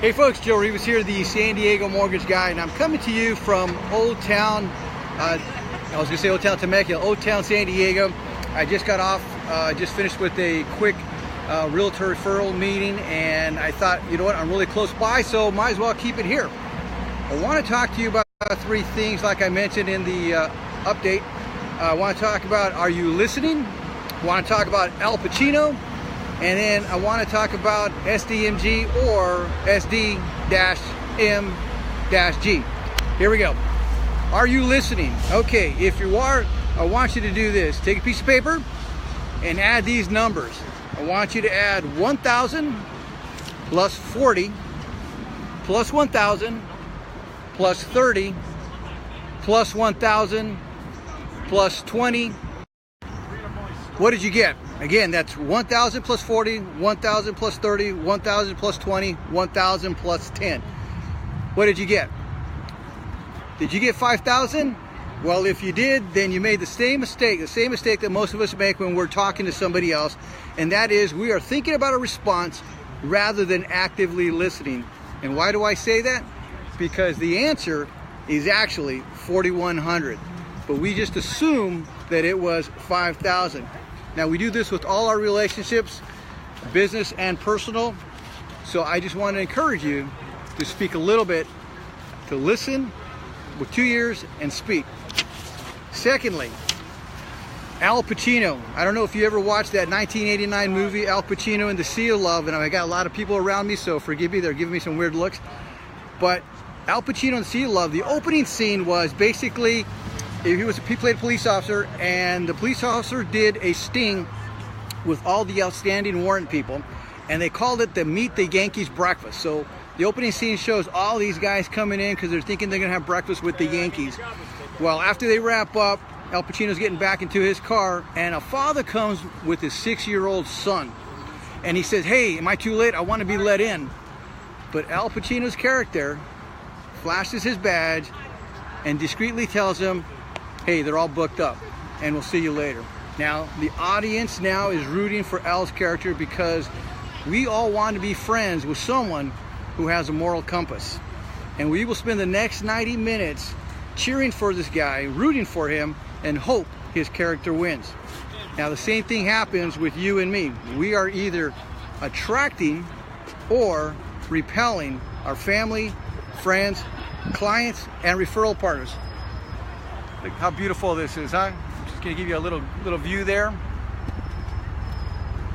Hey folks, Joe Rivas here, the San Diego Mortgage Guy, and I'm coming to you from Old Town, I was going to say Old Town Temecula, Old Town San Diego. I just got off, just finished with a quick realtor referral meeting, and I thought, you know what, I'm really close by, so might as well keep it here. I want to talk to you about three things like I mentioned in the update. I want to talk about, are you listening? I want to talk about Al Pacino. And then I want to talk about SDMG or SD-M-G. Here we go. Are you listening? Okay, if you are, I want you to do this. Take a piece of paper and add these numbers. I want you to add 1,000 plus 40 plus 1,000 plus 30 plus 1,000 plus 20. What did you get? Again, that's 1,000 plus 40, 1,000 plus 30, 1,000 plus 20, 1,000 plus 10. What did you get? Did you get 5,000? Well, if you did, then you made the same mistake that most of us make when we're talking to somebody else, and that is we are thinking about a response rather than actively listening. And why do I say that? Because the answer is actually 4,100, but we just assume that it was 5,000. Now, we do this with all our relationships, business and personal. So I just want to encourage you to speak a little bit, to listen with 2 ears and speak. Secondly, Al Pacino. I don't know if you ever watched that 1989 movie, Al Pacino and the Sea of Love, and I got a lot of people around me, so forgive me, they're giving me some weird looks. But Al Pacino and the Sea of Love, the opening scene was basically, he played a police officer, and the police officer did a sting with all the outstanding warrant people, and they called it the Meet the Yankees breakfast. So the opening scene shows all these guys coming in because they're thinking they're gonna have breakfast with the Yankees. Well, after they wrap up, Al Pacino's getting back into his car, and a father comes with his 6-year-old son, and he says, "Hey, am I too late? I want to be let in." But Al Pacino's character flashes his badge and discreetly tells him, "Hey, they're all booked up, and we'll see you later." Now, the audience now is rooting for Al's character because we all want to be friends with someone who has a moral compass. And we will spend the next 90 minutes cheering for this guy, rooting for him, and hope his character wins. Now, the same thing happens with you and me. We are either attracting or repelling our family, friends, clients, and referral partners. Look how beautiful this is, huh? I'm just gonna give you a little view there.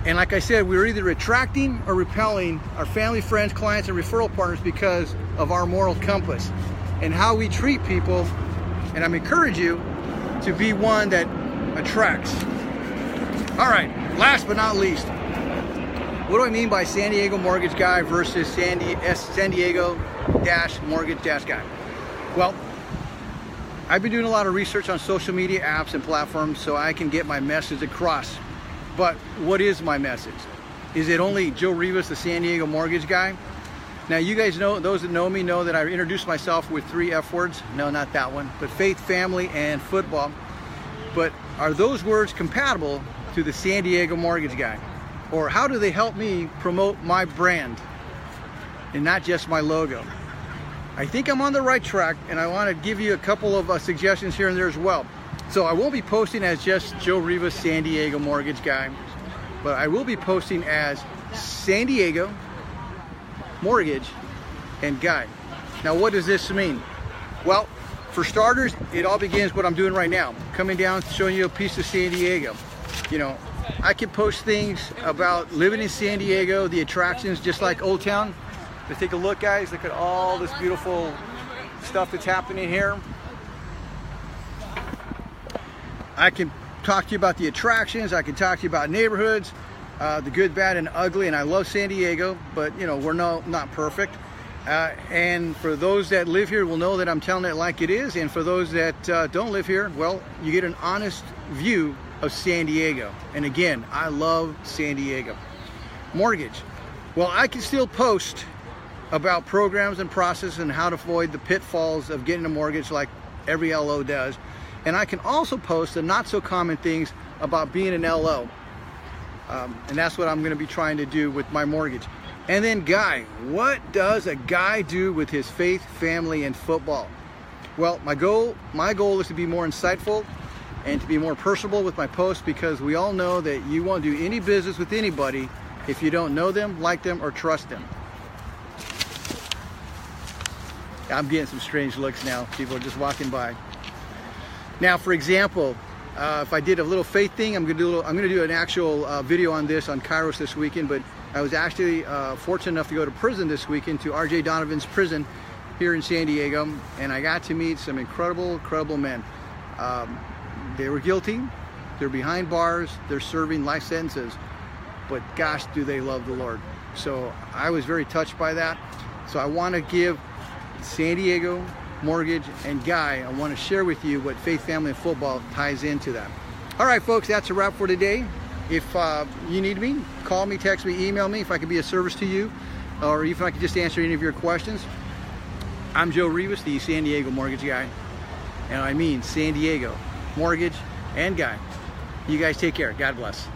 And like I said, we're either attracting or repelling our family, friends, clients, and referral partners because of our moral compass and how we treat people. And I'm encouraging you to be one that attracts. All right, last but not least, what do I mean by San Diego Mortgage Guy versus San Diego Mortgage Guy? Well, I've been doing a lot of research on social media apps and platforms so I can get my message across. But what is my message? Is it only Joe Rivas, the San Diego Mortgage Guy? Now, you guys know, those that know me know that I introduced myself with 3 F words. No, not that one, but faith, family, and football. But are those words compatible to the San Diego Mortgage Guy? Or how do they help me promote my brand and not just my logo? I think I'm on the right track, and I want to give you a couple of suggestions here and there as well. So I won't be posting as just Joe Rivas, San Diego Mortgage Guy, but I will be posting as San Diego Mortgage and Guy. Now, what does this mean? Well, for starters, it all begins what I'm doing right now, coming down, showing you a piece of San Diego. You know, I can post things about living in San Diego, the attractions, just like Old Town. But take a look, guys. Look at all this beautiful stuff that's happening here. I can talk to you about the attractions. I can talk to you about neighborhoods, the good, bad, and ugly. And I love San Diego, but you know, we're not perfect. And for those that live here will know that I'm telling it like it is. And for those that don't live here, well, you get an honest view of San Diego. And again, I love San Diego. Mortgage. Well, I can still post about programs and process and how to avoid the pitfalls of getting a mortgage like every LO does. And I can also post the not so common things about being an LO. And that's what I'm going to be trying to do with my mortgage. And then Guy, what does a guy do with his faith, family, and football? Well, my goal is to be more insightful and to be more personable with my posts, because we all know that you won't do any business with anybody if you don't know them, like them, or trust them. I'm getting some strange looks now. People are just walking by. Now, for example, if I did a little faith thing, I'm gonna do an actual video on this on Kairos this weekend. But I was actually fortunate enough to go to prison this weekend, to R.J. Donovan's prison here in San Diego, and I got to meet some incredible men. They were guilty, they're behind bars, they're serving life sentences, but gosh, do they love the Lord. So I was very touched by that. So I want to give San Diego, Mortgage, and Guy, I want to share with you what faith, family, and football ties into that. All right, folks, that's a wrap for today. If you need me, call me, text me, email me if I can be of service to you, or if I could just answer any of your questions. I'm Joe Rivas, the San Diego Mortgage Guy, and I mean San Diego Mortgage and Guy. You guys take care. God bless.